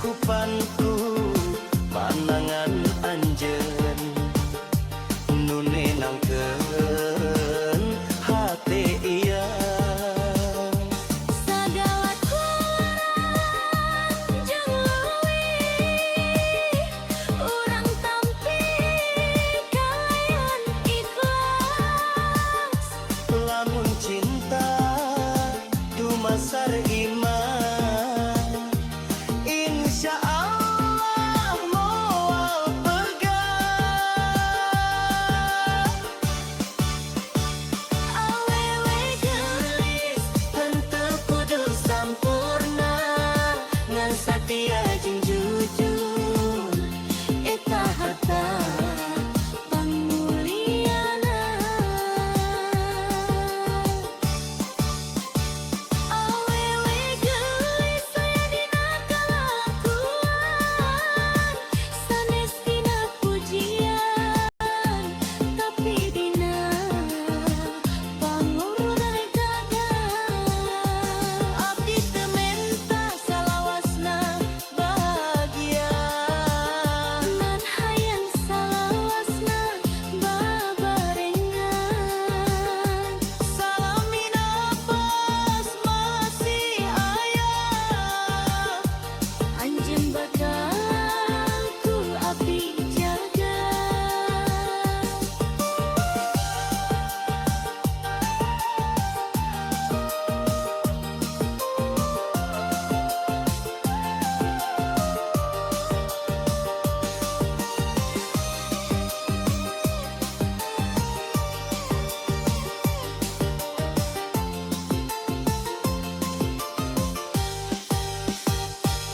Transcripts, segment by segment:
cakupanku panangan anjeun nune nangkeun hate iya Sagala kuaran jeung leuwih urang tampi kalayan ikhlas lamun cinta dumasar iman insya Allah moal pegang awewe geulis henteu kudu sampurna ngan satia jeung jujur eta harta panguliana awewe geulis saya dina kalakuan sanes dina pujian tapi dina pangurutan gagal abdi teu menta salawasna bahagia nan hayang salawasna babarengan salami nafas masih aya anjeun bakal ku abdi jaga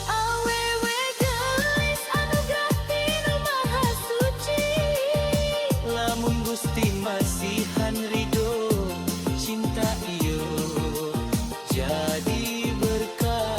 awewe geulis anugerah tinu maha suci lamun Gusti masihan ridho cinta ieu jadi berkah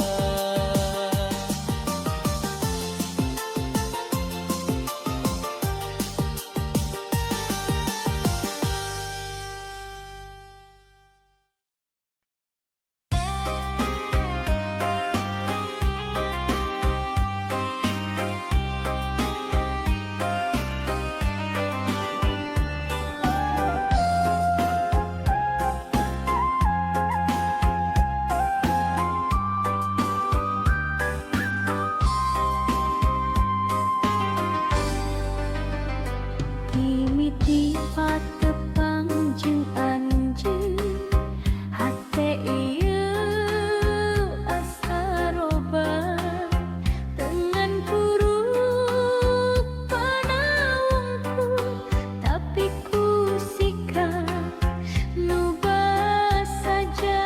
mimiti patepang jeung anjeun hate ieu asa roban dengan puruk panaungku tapi ku sikap nu saja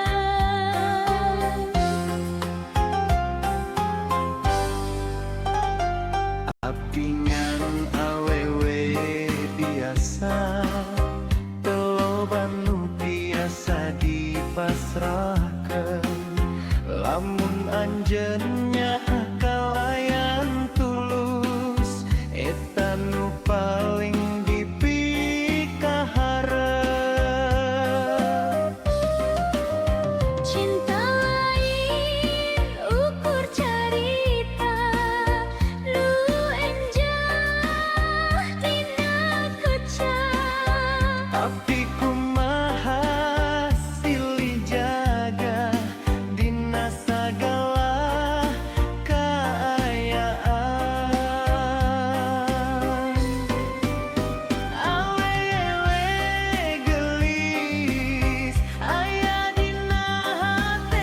abdi ngan awewe biasa teloban nu biasa dipasrahkeun lamun anjeunnya kalayan tulus eta nu paling dipikaharep cinta lain ukur carita nu enjah dina kecah abdi kumaha silih jaga dina sagala kaayaan awewe geulis aya dina hate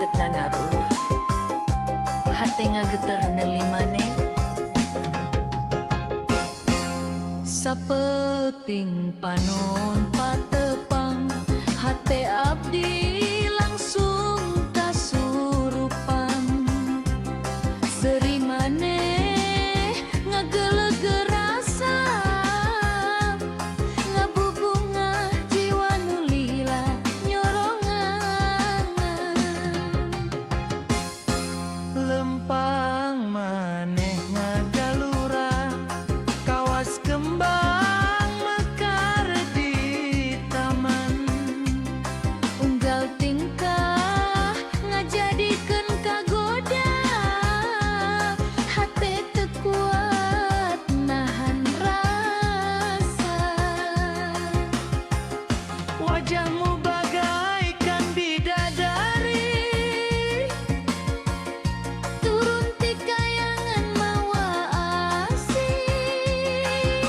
sakit na ngaruh. Hati nga getar nelimane. Sapeting panon patepang, hati abdi langsung kasurupan. Seri maneh ngagelegeur rasa, ngabubungah jiwa nu lila nyorongan. Lempang maneh ngagalura, kawas kembang mekar di taman. Unggal tingkah ngajadikeun kagoda, hate teu kuat nahan rasa. Wajahmu bagaikan bidadari, Turun ti kayangan mawa asih.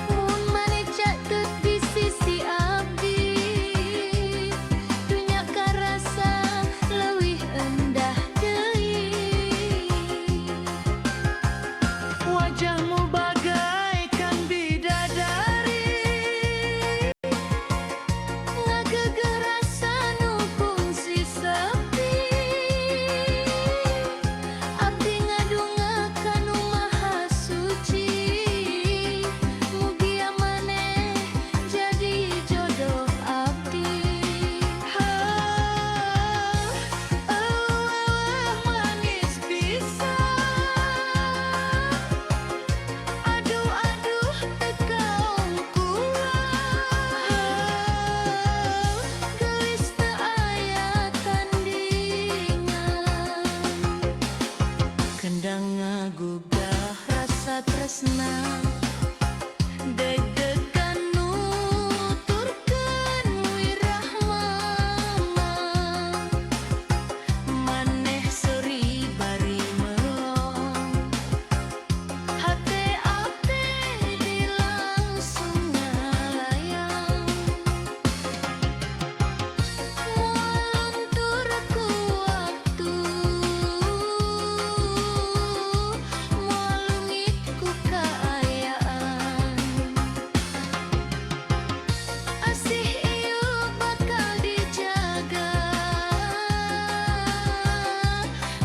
Mun maneh catet di sisi abdi, dunya karasa leuwih endah deui. wajahmu bagaikan bidadari, Ngageugeur rasa nu kungsi sepi. Abdi ngadonga ka Nu Maha Suci, mugia maneh jadi jodoh abdi. manis pisan. Aduh aduh teu kaungkulan, geus teu aya tandingan. Kendang ngagugah rasa tresna, Deg-degan nuturkeun wirah mamang. maneh seri bari melong. Hate abdi dilangsung ngalayang. Moal luntur ku waktu, moal lungit ku kaayaan. Asih ieu bakal dijaga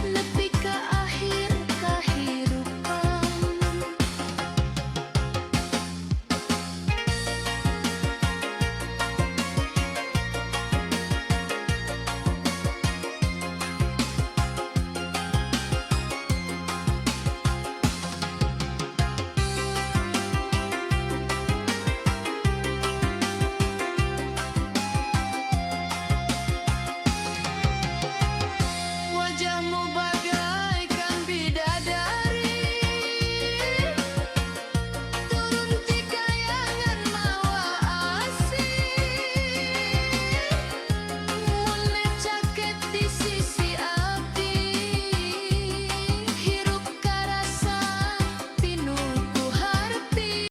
nepi ka akhir kahirupan. Wajahmu bagaikan bidadari, Turun ti kayangan mawa asih. Mun caket di sisi abdi, hirup karasa pinuh ku harti.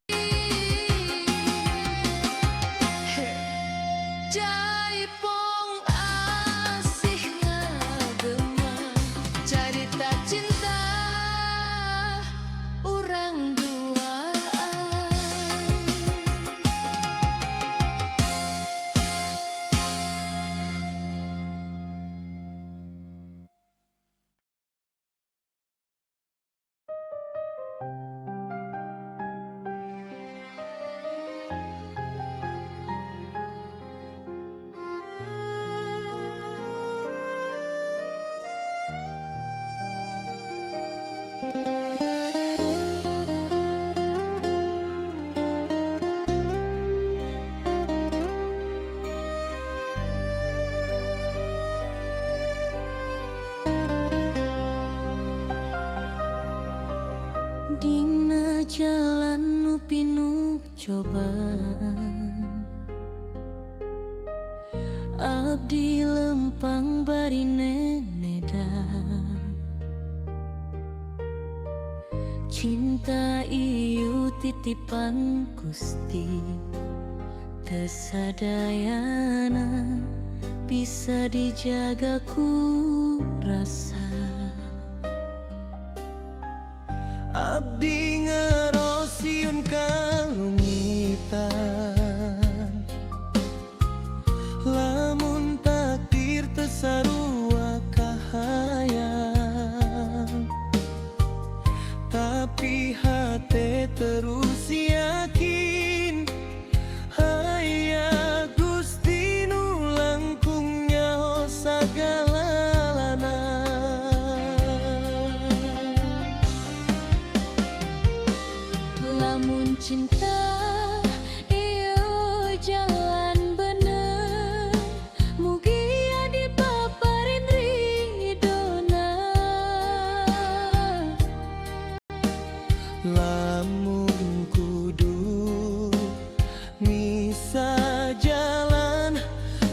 Jaipong asih ngagema, carita cinta urang duaan. Dina jalan nu pinuh cobaan, abdi lempang bari nenedan. Cinta ieu titipan Gusti, teu sadayana bisa dijaga ku rasa. Abdi ngerosiun kalungitan, lamun takdir tesarua kahayang, tapi hati terus yakin hayang Gusti nu langkung nyaho sagalana. Lamun cinta iyo jalan bener, mugi adi paparin ridona. Lamun kudu misa jalan,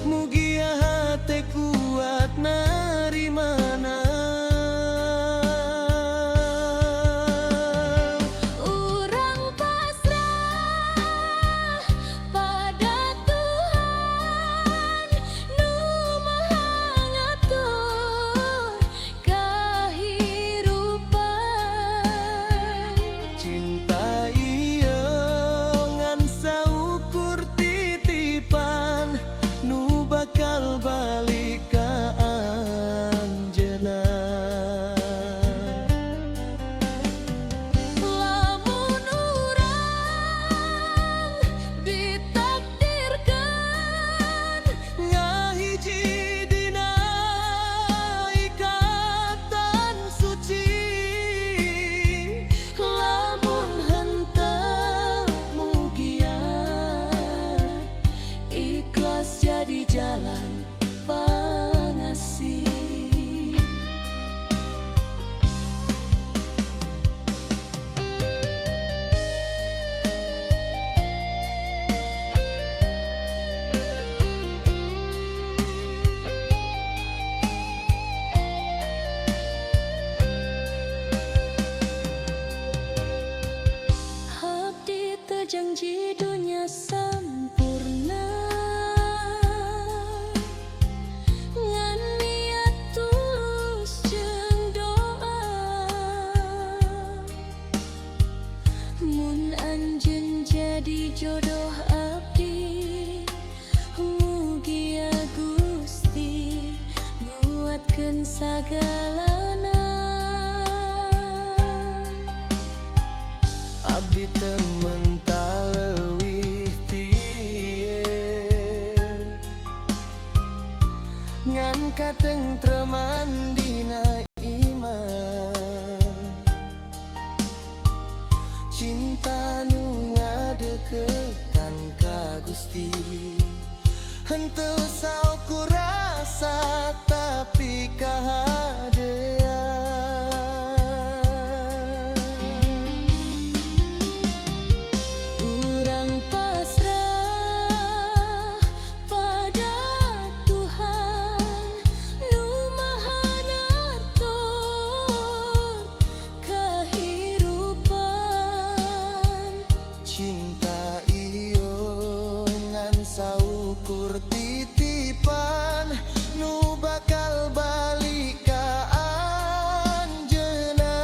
mugi hati kuat narimana. Urang pasrah pada Tuhan nu maha ngatur kahirupan. Cinta iyo ngan saukur titipan, nu bakal balik ka anjeunna. Lamun urang ditakdirkan Ngahiji dina ikatan suci, lamun henteu mugia ikhlas jadi jalan pangasih. Abdi teu janji dunia sampurna, ngan niat tulus jeung doa. Mun anjeun jadi jodoh abdi, mugia Gusti nguatkeun sagalana. abdi teu mental leuwih tieun, ngan katentreman dina iman. Cinta nu ngadeukeutan ka Gusti, henteu saukur rasa tapi kahadean. Urang pasrah pada Tuhan nu maha ngatur kahirupan. Cinta iyo ngan saukur titipan, nu bakal balik ka anjeunna.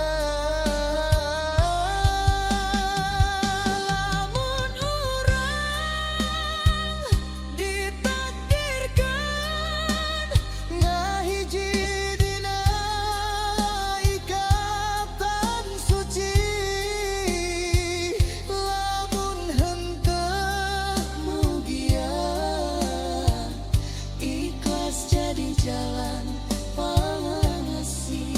Lamun urang ditakdirkan ngahiji dina ikatan suci, lamun henteu mugia Ikhlas jadi jalan pangasih.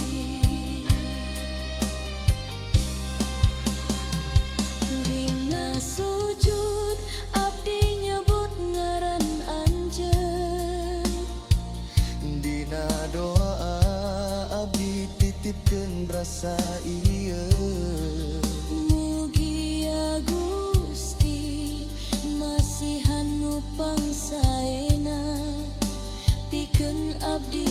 Dina sujud abdi nyebut ngaran anjeun, dina doa abdi titipkeun rasa ieu. mugia Gusti masihan nu pangsaena pikeun abdi